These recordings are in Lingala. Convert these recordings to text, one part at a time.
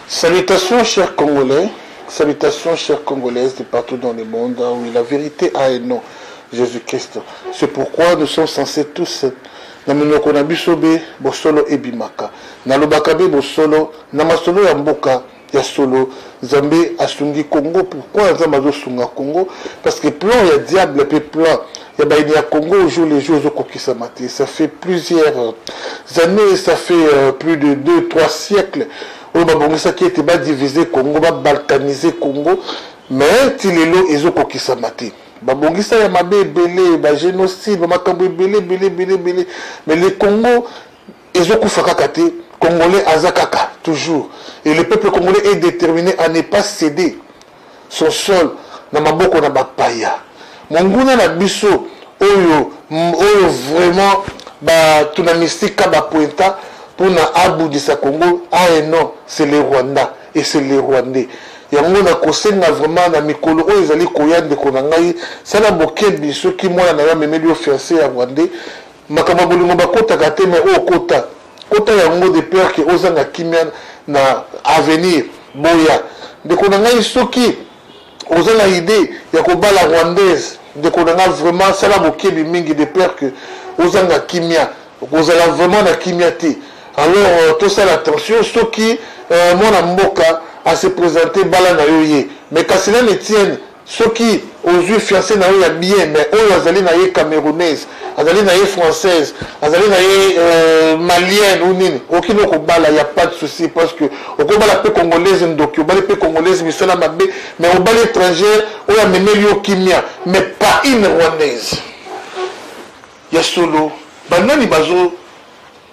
Salutations chers Congolais, salutations chers Congolaises de partout dans le monde. Oui, la vérité a un nom, Jésus-Christ. C'est pourquoi nous sommes censés tous, naminoko na bisobe, bosolo ebimaka. Na lobakabe bosolo, na masolo ya mboka, ya solo, Zambé asungi Congo. Pourquoi Zambé sunga Congo? Parce que plan il y a diable, et plan. Il y a Congo au jour les jours au Kokisamati. Ça fait plusieurs années, ça fait plus de 2-3 siècles. On a qui était divisé Congo, balkanisé Congo, mais il est là et au Kokisamati. Babongisa ya mabe belé, ba génocide, ba makambo belé, mais le Congo ils ont kufaka kate, Congolais azakaka toujours. Et le peuple congolais est déterminé à ne pas céder son sol na maboko na bapaya. Monguna na biso oyo vraiment ba tuna mystique ba pointa pour na aboudissa Congo. Ah non, c'est le Rwanda et c'est les Rwandais. Yango na kosenga vraiment na mikolo oyo ezali koyande konangai sala boke biso ki mwana na memeli offensé ya Rwandais makama bolingo bakota kate mais o kota yango de peur que ozanga kimia na avenir boya de konangai soki ozanga idée ya kobala rwandaise de konanga vraiment sala bokebi mingi de peur que ozanga kimia ozala vraiment na kimia te. Alors tout ça l'attention soki mwana mboka à se présenter bala na yoye mais kasina ne tienne soki aux fiancé na yo ya bien mais oyo azali na ye camerounaise azali na ye française azali na ye malienne ou nini okino ko bala y a pas de souci parce que okobala pe congolaise ndoki obala pe congolaise misala mabe mais obala étrangère oyo amemeli yo kimia mais pas une rwandaise ya solo banani bazo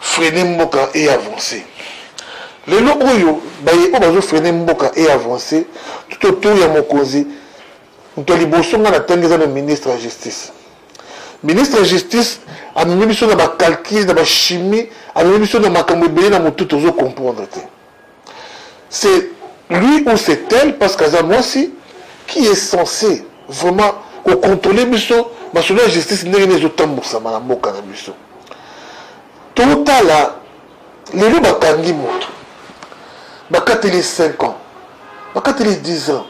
freiner mboka et avancer. Les lots oyo baye o bazo freiner mboka et avancer tout autour ya mokonzi ntoli bosonga na tangeza le ministre de la justice. Ministre de la justice a mis biso na ba calcul na ba chimie a mis biso na makambo belé na motu tozo comprendre te. C'est lui ou c'est elle parce que moi si qui est censé vraiment contrôler biso parce que la justice n'est pas autant na mboka na biso. Total là les lots bakangi moto bakateli 5 ans bakateli 10 ans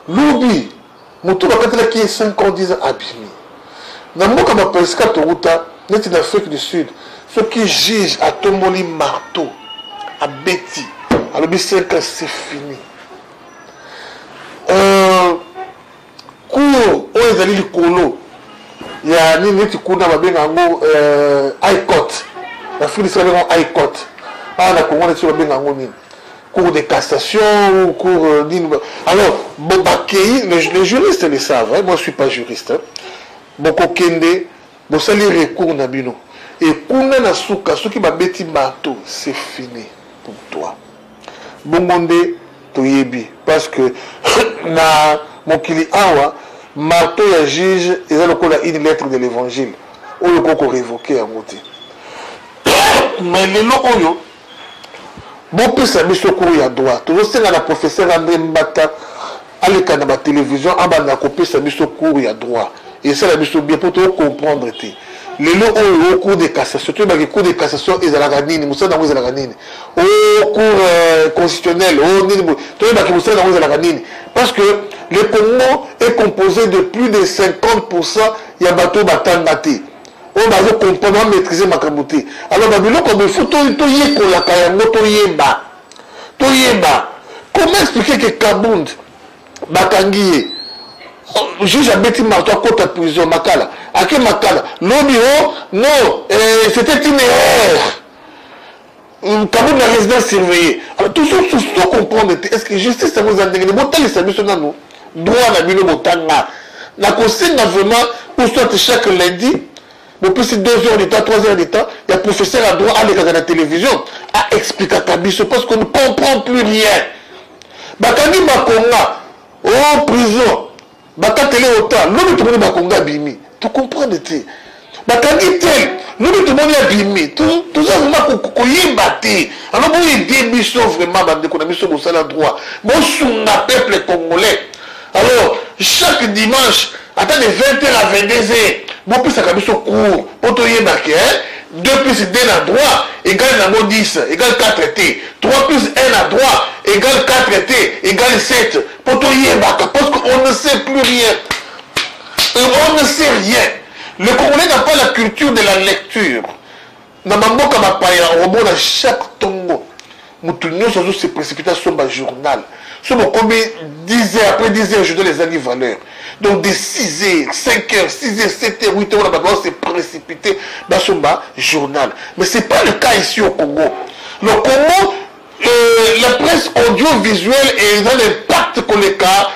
lobi moto bakateli qui est 5 ans 10 ans abimi na mboka ba presque toruta neti na Afrique du Sud ceux qui jugent à tomboli marteau à beti alobi 5 ans c'est fini cour oyo ezali likolo ya nini neti kuna babenga yango high court na Afrique du Sud babenga high court na Congo neti babenga yango nini cours de cassation ou cours alors bon les juristes le savent hein? Moi je suis pas juriste hein? Boko kende bo sali recours na bino et kuna na suka soki ba beti bateau c'est fini pour toi bongonde toyebi parce que na mokili awa marteau ya juge ezalo kola une lettre de l'évangile oyo koko révoquer yango te mais lelo oyo bon pesa biso cours ya droit tozosenga na professeur André Mbata aleka na ba télévision abanda kopesa biso cours ya droit et ça la biso bien pour te comprendre te lelo oyo cours de cassation tu ba cours de cassation ezalaka nini musana ngo ezalaka nini au cours constitutionnel au nini tu ba ki musana ngo ezalaka nini parce que le Congo est composé de plus de 50% ya bateau batangate on va comprendre maîtriser makambo te alors babilo comme il faut to yekola kayango to yeba comment expliquer que Kabund bakangiye juge abeti marteau à côté de prison makala ake makala lobiro non c'était une erreur Kabund la résidence surveillée alors tout comprendre est-ce que justice ça vous a donné botali ça biso nanu droit na bino botanga na kosenga vraiment pour soit chaque lundi bon plus 2 heures de temps 3 heures de temps il y a professeur à droit à la télévision à expliquer ta biso parce qu'on ne comprend plus rien bakani bakonga oh prison bakatele autant l'homme tout le monde bakonga bimi tu comprends de te bakani tel l'homme tout le monde bimi tout ça vraiment koyimba te alors bon aider biso vraiment bande ko na biso bo sala droit bon sunga peuple congolais alors chaque dimanche attends de 20h à 22h bon plus ça kabiso cours pour to yeba que 2 plus 2 à droite égale 10, égale 4 T. 3 plus 1 à droite égale 4 T, égale 7. Pour tout y parce qu'on ne sait plus rien. On ne sait rien. Le Congolais n'a pas la culture de la lecture. Dans ma mboka mapaya, on remonte à chaque tongo. Moutounio se précipite sur ma journal. Sur mon combien 10 heures, après 10 heures, je donne les années valeurs. Donc de 6 heures, 5 heures, 6 heures, 7 heures, 8 heures, on s'est précipité dans ma journal. Mais ce n'est pas le cas ici au Congo. Le Congo, la presse audiovisuelle est dans l'impact qu'on les cas.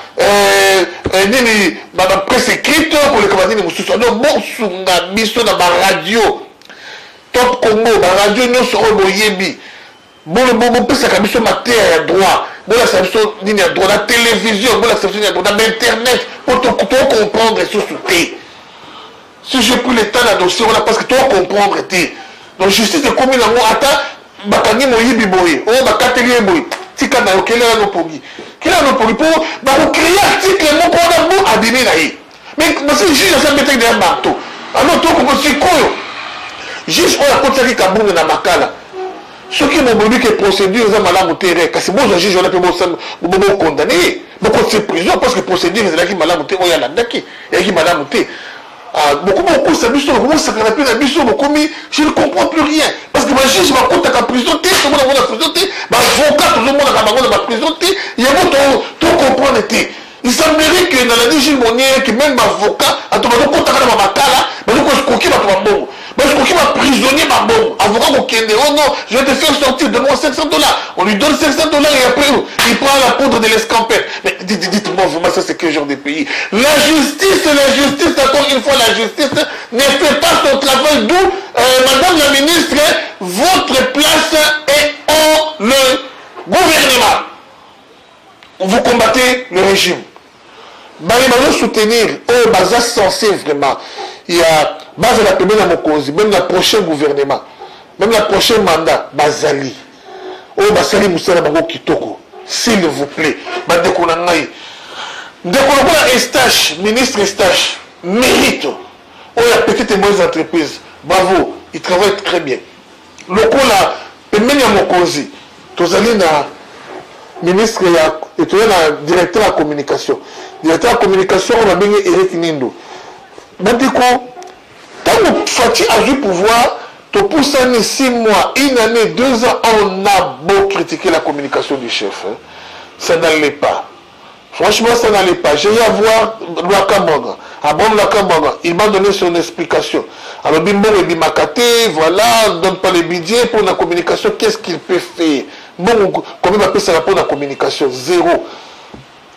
La presse écrite, pour les commander, nous dans la radio. Top Congo, la radio, nous serons boyebi. Bon, ça a ma terre à droit. Bon, ça a droit. La télévision, bon, ça a droit. Internet, pour comprendre ce sous-té. Si j'ai pris le temps d'un dossier, on a parce que toi comprendre. Donc, justice de commune, attends, bakani moyibi boye. Oh, bakateli boye. Tika na okele na nopogi. Kila nopogi pour créer article, mon qu'on a beau abîmer là. Mais, c'est juste ça, mettre des marteaux. Alors, toi, comment c'est quoi? Juste, on a continué à boum dans ma cala. Ceux qui m'ont dit que la procédure est malade, c'est bon, juge, on a pu condamner. Beaucoup de prison parce que la procédure est malade, il y a la malade. Beaucoup, ça je ne comprends plus rien. Parce que ma juge m'a compté à prison, tout le monde a la prison, ma avocat, tout le monde a la prison, il y a tout comprendre. Il semblerait que dans la vie Gilles Monnier, que même l'avocat, à tout le monde, quand on a ma cala, je suis prisonnier, avocat, oh non, je vais te faire sortir, donne-moi $500. On lui donne $500 et après, il prend la poudre de l'escampette. Mais dites-moi, vraiment, ça c'est quel genre de pays? La justice, encore une fois, la justice ne fait pas son travail. D'où, madame la ministre, votre place est en le gouvernement. Vous combattez le régime. Vous soutenir, Baza censé vraiment. Il y a Baza la première Mokozi, même le prochain gouvernement, même le prochain mandat, Bazali. Basali Moussala Bango Kitoko, s'il vous plaît. Bandeko Nangaï. Ndeko Estache, ministre Estache, mérite. Il y a petites et moyennes entreprises. Bravo, il travaille très bien. Le coup là, Pemenia Mokozi, Tozali na ministre et directeur de la communication. Directeur de la communication, on a bien Eric Nindo. Bandeko, tant que Fatih a eu pouvoir, pour 6 mois, 1 année, 2 ans, on a beau critiquer la communication du chef. Hein. Ça n'allait pas. Franchement, ça n'allait pas. J'ai eu à voir Loakamanga. Abraham Loakamanga, il m'a donné son explication. Alors, Bimbo et Bimakate, voilà, on ne donne pas les budgets pour la communication. Qu'est-ce qu'il peut faire? Bon, combien il appelle ça pour la communication? 0.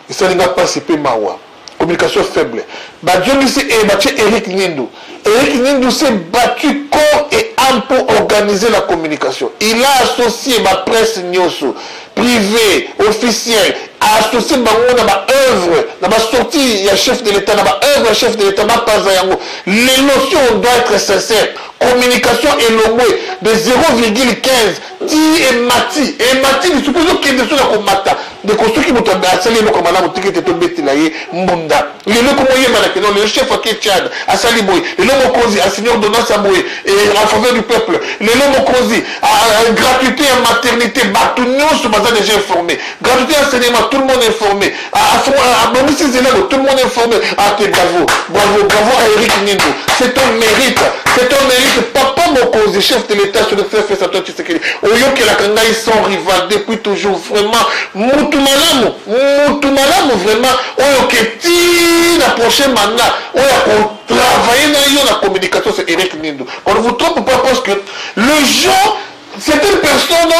Il n'a pas participé Mawa. Communication faible. Eric Nindou. Eric Nindou s'est battu corps et âme pour organiser la communication. Il a associé ma presse Nyoso, privée, officielle, a associé ma œuvre, ma sortie, il y a chef de l'État, ma œuvre, chef de l'État, ma pasayango. Les notions doivent être sincères. Communication est l'omoué de 0,15. Ti et Mati. Et Mati, il suppose qu'il y a des choses à combattre. De construire qui m'ont assalé le commandant, mon ticket est tombé, il a eu Munda. Le chef à Tchad, à Saliboy, le nom Mokozi, à Seigneur Donas Saboy, et en faveur du peuple, le nom Mokozi, à gratuité en maternité, Batounion, ce bazar déjà informé, gratuité en enseignement, tout le monde informé, à Bomissi Zélago, tout le monde informé. Ah, bravo, bravo, bravo à Eric Nindo. C'est ton mérite, Papa Mokozi, chef de l'État sur le fait ça, toi, tu sais qu'il est. Oyo que la Kangaï sont rival depuis toujours, vraiment, Moutoumalamu, vraiment, Oyo que ti la prochaine mandat, Oyo pour travailler dans la communication, c'est Eric Nindo. On ne vous trompe pas parce que le gens, certaines personnes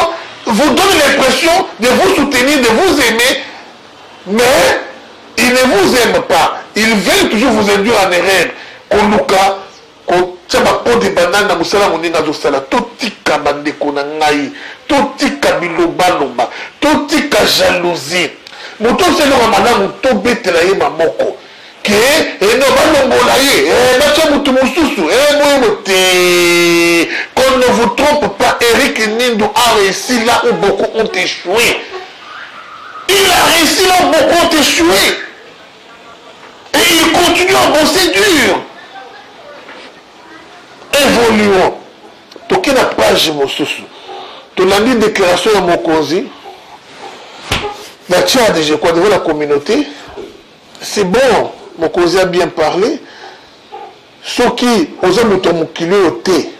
vous donnent l'impression de vous soutenir, de vous aimer, mais ils ne vous aiment pas. Ils veulent toujours vous induire en erreur. Koluka, Tchaba pot de banane na musala moninga zosala totika bandeko na ngai totika bilobaloba totika jalousie moto selonga malamu tobetela ye maboko ke eno balongola ye batya mutu mosusu moyemo te. Qu'on ne vous trompe pas, Eric Nindou a réussi là où beaucoup ont échoué. Il a réussi là où beaucoup ont échoué et il continue à bosser dur. Évoluons. toke na page mosusu tolandi déclaration ya mokonzi na Tchad, je crois, devant la communauté. C'est bon, mokonzi a bien parlé. Ceux qui osent monter mon kilo au thé,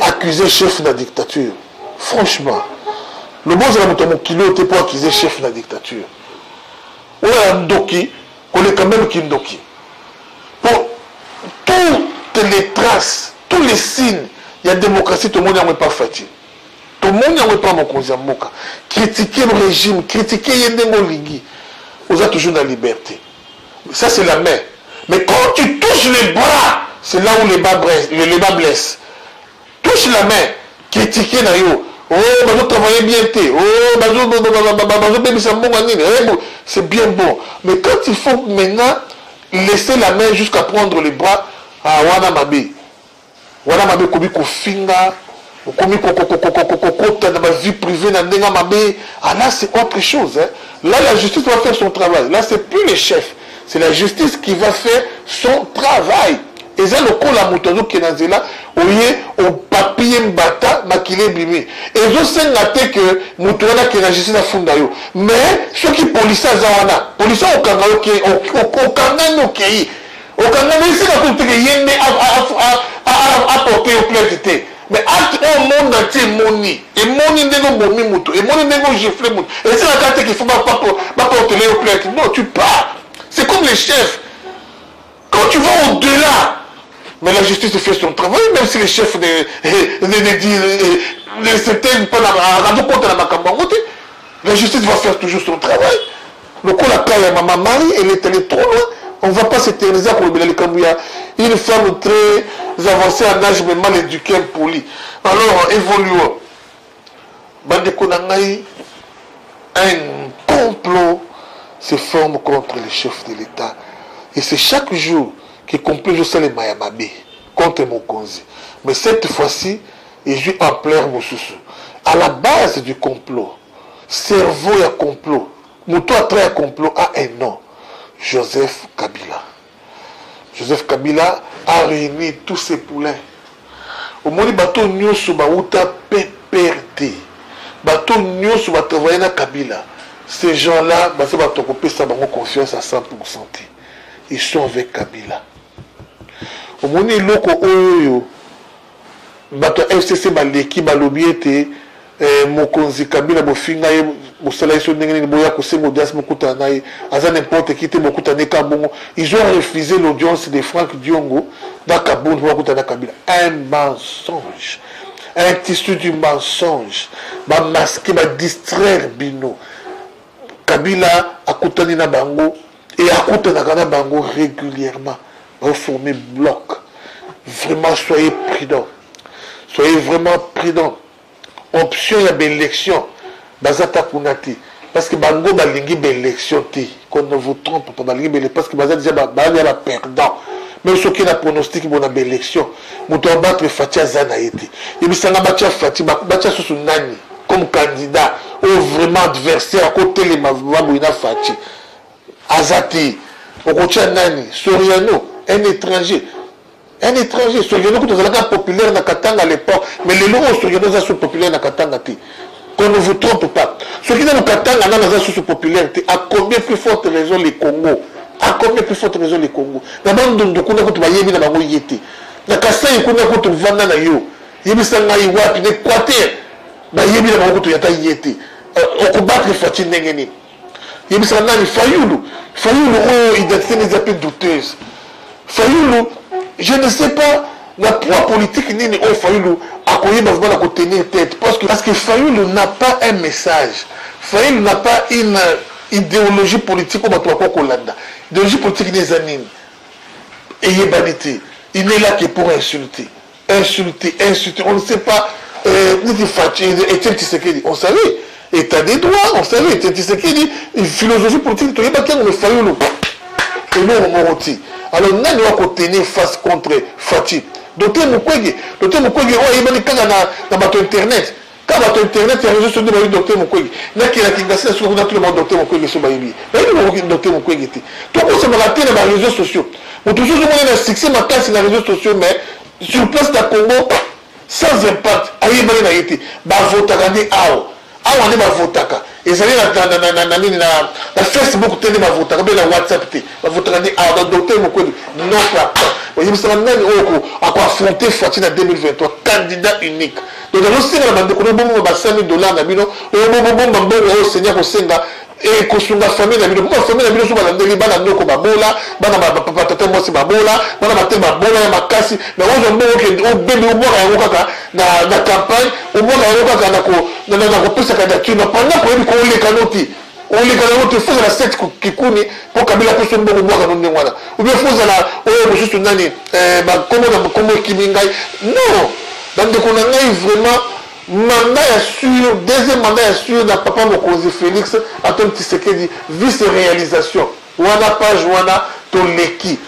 accuser chef de la dictature. Franchement, le bon c'est monter mon kilo au thé pour accuser chef de la dictature. Ou un Ndoki, on est quand même qui Ndoki. Pour toutes les traces, tous les signes, il y a démocratie, tout le monde n'a pas fait. Tout le monde n'a pas mon conseil. Critiquer le régime, critiquer Yendengo Lingui, vous avez toujours la liberté. Ça c'est la main. Mais quand tu touches les bras, c'est là où les bas blessent. Touche la main, critiquer na yo. Oh, bazo travailler bien té. Oh, c'est bien bon. Mais quand il faut maintenant laisser la main jusqu'à prendre les bras à Wana Mabe. Wana Mabe kobi ko finga, kobi ko dans ma vie privée na ndenga Mabe. Ah là c'est autre chose. Hein. Là la justice va faire son travail. Là c'est plus les chefs. C'est la justice qui va faire son travail. Et ça, le coup, la moto qui est dans là, au papier mbata, makile bimi. Et je sais que moto qui est dans la justice à Fundayo. Mais ceux qui polissent à Zawana, polissent au Kangano qui au Kangano qui au Kangano, c'est la toute qui yende à porter au plaisir. Mais au monde entier, moni. Et moni n'est pas bon moto. Et moni n'est pas giflé moto. Et c'est la carte qu'il faut pas porter au plaisir. Non, tu pars. C'est comme les chefs. Quand tu vas au-delà, mais la justice fait son travail, même si les chefs certains pas la compte à la la justice va faire toujours son travail. Le coup, la caille à maman Marie, elle est allée trop loin. On ne va pas s'éterniser pour le Kambouya. Une femme très avancée en âge, mais mal éduquée, polie. Alors, évoluons. Bande Konangaï, un complot se forme contre les chefs de l'État. Et c'est chaque jour qui complot juste les Mayamabe contre Mokonzi. Mais cette fois-ci, il joue en pleurs Moussousou. À la base du complot, cerveau et complot, Moutou a trait à complot a un nom. Joseph Kabila. Joseph Kabila a réuni tous ses poulains. Au moment où bateau Nyos Baouta PPRD, bateau Nyos va travailler dans Kabila. Ces gens-là, bah, ça va t'occuper, ça va avoir confiance à 100%. Ils sont avec Kabila. Au moment où loko oyo, bato FCC baleki balobiete, mokonzi Kabila bofinga ye, mosala iso ndenge boya kosengo dias mokuta naye, aza n'importe qui te mokuta ne kabongo. Ils ont refusé l'audience de Franck Diongo dans Kaboun pour mokuta na Kabila. Un mensonge, un tissu du mensonge, ba masquer, ba distraire Bino. Kabila a koutani na bango et a koutani na bango régulièrement. Va former bloc. Vraiment, soyez prudents. Soyez vraiment prudents. Option, il y a des élections. Bazata Kunati. Parce que bango balingi l'élection. Qu'on ne vous trompe pas. Parce que bazata déjà perdant. Même ceux qui ont pronostic pour une élection. Nous devons battre Fatia Zanaïti. Et puis ça n'a pas Fatia. Batia sous Nani. Comme candidat. Ou vraiment adversaire à côté de Mabouina Fati. Azati. Okocha Nani. Soriano. Un étranger. Un étranger. Soriano, qui est populaire dans Katanga à l'époque. Mais les lois Soriano sont populaires dans Katanga. Qu'on ne vous trompe pas. Ceux qui sont dans Katanga sont populaires. À combien plus forte raison les Congo? À combien plus forte raison les Congo? D'abord, nous avons dit que nous avons dit que nous avons dit que nous avons dit que nous avons dit que na yebi na bango to yata yete okobattre Fati ndengeni yebi sa nani Fayulu identité n'est pas douteuse. Fayulu, je ne sais pas la poids politique ni au Fayulu a koyé bazba na tenir tête parce que Fayulu n'a pas un message. Fayulu n'a pas une idéologie politique comme toi Kolanda. Idéologie politique des années. Et yebanité, il n'est là que pour insulter. On ne sait pas. Etienne Tshisekedi, on savait, état des droits, on savait, Etienne Tshisekedi, une philosophie politique, tu n'as pas qu'un Fayulu. Et nous, on moroti. Alors, nous devons tenir face contre Fati. Docteur Mukwege, oh, il m'a dit quand dans votre internet, quand votre internet, il y a réseau sur le docteur Mukwege. Il y a qui a Kingassi, sur le docteur Mukwege sur Baïbi. Mais il y a docteur Mukwege. Tout le monde s'est raté dans les réseaux sociaux. On toujours demandé un succès, ma casse dans les réseaux sociaux, mais sur place, dans Congo, sans impact ayebani na yete bavotaka nde awa awa nde bavotaka ezali na Facebook te nde bavotaka mpe na WhatsApp te bavotaka nde awa na docteur Mokwedi non papa oyebisaka nani oyo akoaffronter Fati na 2023 candidat unique donc azosenga na bandeko no bomoma ba $100 na bino oyo bomomba mbongo oyo seigneur kosenga ekosunga famille na bino mpo famille na bino so balandeli bana ndoko babola bana tata mwasi babola bana bate babola ya makasi na ozo mbongo okende obembi obwaka yango kaka na campagne obwaka yango kaka na kopesa candidature na pendant koyebi kooleka noti oleka nango te fozala set kikuni mpo kabila poso mbongo obwaka no ndenge wana obie fozala oyo mosusu nani bakombo na makombo ekimi ngai non bandeko na ngai vraiment mandat sûr, deuxième mandat sûr na papa Mokonzi Félix Antoine Tshisekedi vice réalisation wana page wana to leki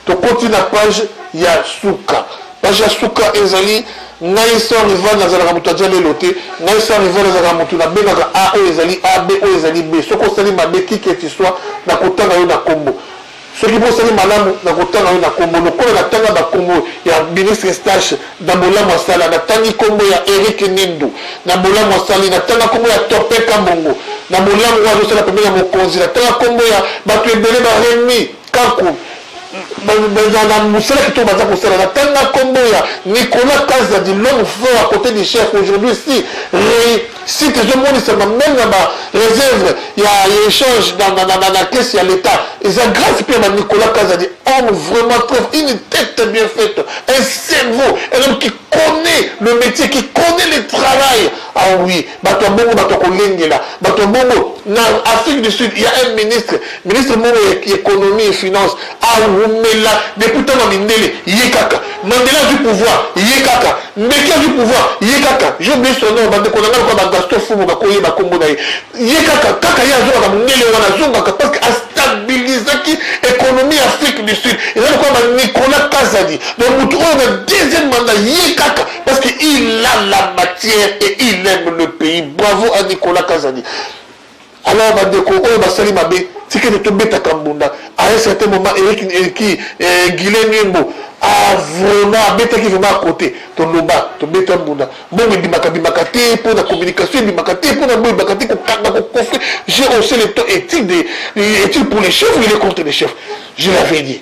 to continue na page ya suka page ya suka ezali ngai so rival na zalaka mutu ajale lote ngai so rival na zalaka mutu na bengaka A o ezali A B o ezali B soko sali mabe kike ti soit na kotanga yo na kombo soki bosali malamu na kotanga yo na kombo lokola natanga bakombo ya ministre Stache na bolamu asala natangi kombo ya Eric Nindu na bolamu asali natanga kombo ya Topeka Mbongo na bolamu oyo azosala pembeni ya mokonzi natanga kombo ya bato ebele baremi kaku na mosala kito baza kosala natanga kombo ya Nicolas Kazadi l'homme fort à côté du chef aujourd'hui si tezomonisama même na baréserve ya échange na caisse ya l'état eza grâce mpe na Nicolas Kazadi homme vraiment très une tête bien faite un cerveau un homme qui connaît le métier qui connaît le travail ah oui bato ya bongo bato kolengela bato ya bongo na Afrique du Sud il y a un ministre mongo ya économie et finance awumela depuis ntango mindele ye kaka Mandela du pouvoir ye kaka Mbeki du pouvoir ye kaka j'ai oublié son nom bandeko na ngai kwa Gaston Fumo bakoyeba kombo na ye kaka ye azokaka mindele wana azongaka parce que astabilisaki économie Afrique du Sud ezali kwa Nicolas Kazadi donc mutu oyo na deuxième mandat ye kaka parce que il a la matière et il aime le pays bravo à Nicolas Kazadi. Alors bandeko oyo basali mabe tikene tobetaka mbunda à un certain moment Eric Guilhem Nyembo a vraiment abetaki vraiment à côté toloba tobeta mbunda mbongo bimaka te pour la communication bimaka te pour la bimaka te kokanga kokofre j'ai aussi le temps est-il pour les chefs ou il est contre les chefs je l'avais dit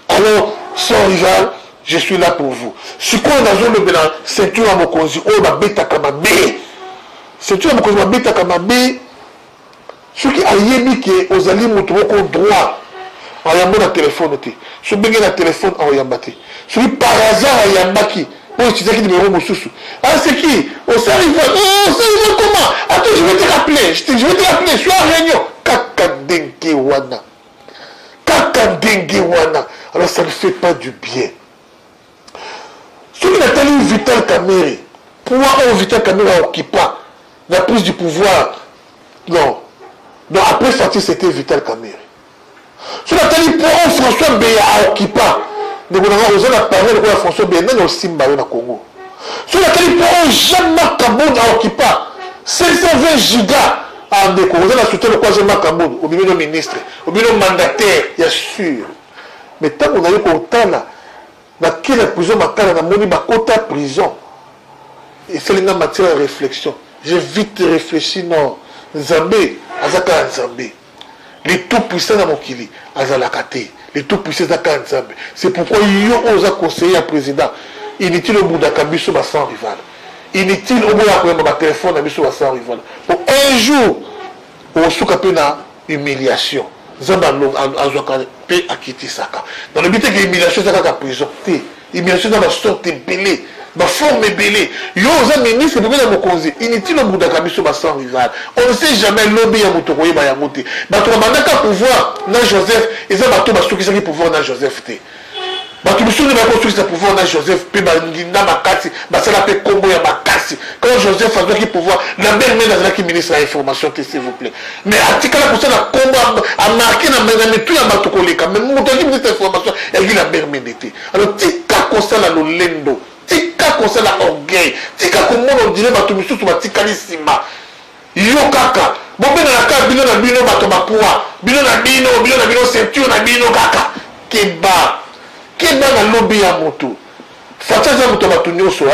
alors sans rival je suis là pour vous si quoi dans le bilan ceinture à Mokonzi oyo babetaka mabe ceinture à Mokonzi babetaka mabe soki ayebi ke ozali moto moko droit ayamba na telefone te so benge na telefone ayamba te soki par hasard ayambaki oyo tizaki numéro mosusu ah c'est qui osali comment attends je vais te rappeler je vais te rappeler sois en réunion kaka ndenge wana alors ça ne fait pas du bien soki natali Vital Kamerhe pouvoir oyo Vital Kamerhe aokipa la prise du pouvoir non. Donc après Fati c'était Vital Kamerhe. Sur la télé pour François Beya à Okipa. Nous avons parlé de François Beya dans le Simba au Congo. Sur la télé pour Jean-Marc Kaboun à Okipa. 520 gigas à Ndeko. Vous avez soutenu le quoi Jean-Marc Kaboun au milieu du ministre, au milieu du mandataire, bien sûr. Mais tant qu'on a eu autant là, dans quelle prison Makala n'a moni Bakota prison. Et c'est une matière de réflexion. J'ai vite réfléchi, non. Nzambe azaka Nzambe les tout puissants dans mon kili azalakate les tout puissants zaka Nzambe c'est pourquoi yo osa conseiller à président inutile au Boudaka biso ba sans rival inutile au boya ko ba téléphone na biso ba sans rival pour un jour au suka pe na humiliation Nzambe azwaka pe akiti saka dans le but que humiliation zaka ka prison te humiliation dans la sorte belé ma forme belé yo za ministre de la Mokonzi inutile au Boudaka biso ba sans rival on ne sait jamais lobby ya moto koyeba ya ngote bato bandaka pouvoir na Joseph eza bato basukisa ki pouvoir na Joseph te bato biso ne ba construire pouvoir na Joseph pe bandina makasi basala pe kombo ya makasi quand Joseph a qui pouvoir la belle mère dans qui ministre de l'information s'il vous plaît mais atikala ko sala kombo a marqué na metu ya bato koleka mais moto qui ministre de l'information et la belle mère alors tika ko sala lolendo tika kosala orgueil tika komona ondire bato misusu batikali nsima yo kaka bobena na kaka bino na bino bato bapoa bino na bino ceinture na bino kaka keba na lobi ya moto Fati aza moto bato nyonso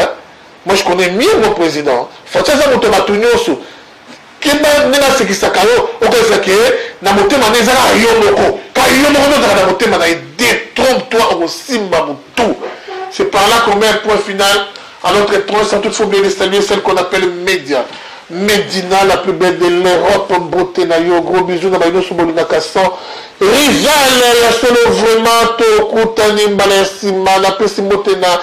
Moi, je connais mieux mon président. Faut que ça soit mon tournio. Kemba nena sekisaka yo okozaki na motema nezala yo moko ka yo moko na motema na détrompe-toi au simba mutu. C'est par là qu'on met un point final à notre étrange sans toutefois bien saluer celle qu'on appelle Média. Medina, la plus belle de l'Europe, beauté na yo, gros bisous na baino sobolina kassan. Rival ya solo vraiment to kutani mbala sima na pesi motena.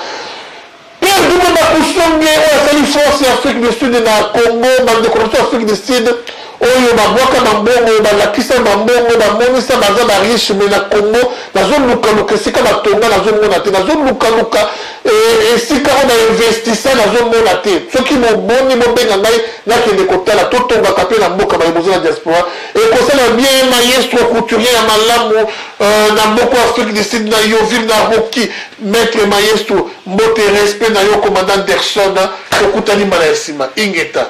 Perdons ma couche bien, on a fallu force Afrique du Sud na Congo, dans des corruptions Afrique du Sud. Oyo babwaka bambongo balakisa bambongo bamonisa baza bariche me na Congo nazolukaluka esika batonga nazomona te nazolukaluka esika oyo bainvestisa nazomona te soki moboni bobenga ngai nakende kotala totongaka mpe na mboka bayemozo na diaspora ekosala bien maestro couturier ya malamu na mboka Afrique du Sud na Yoville na Roki maître maestro mbote respect na yo commandant Anderson tokutani mbala ya nsima ingeta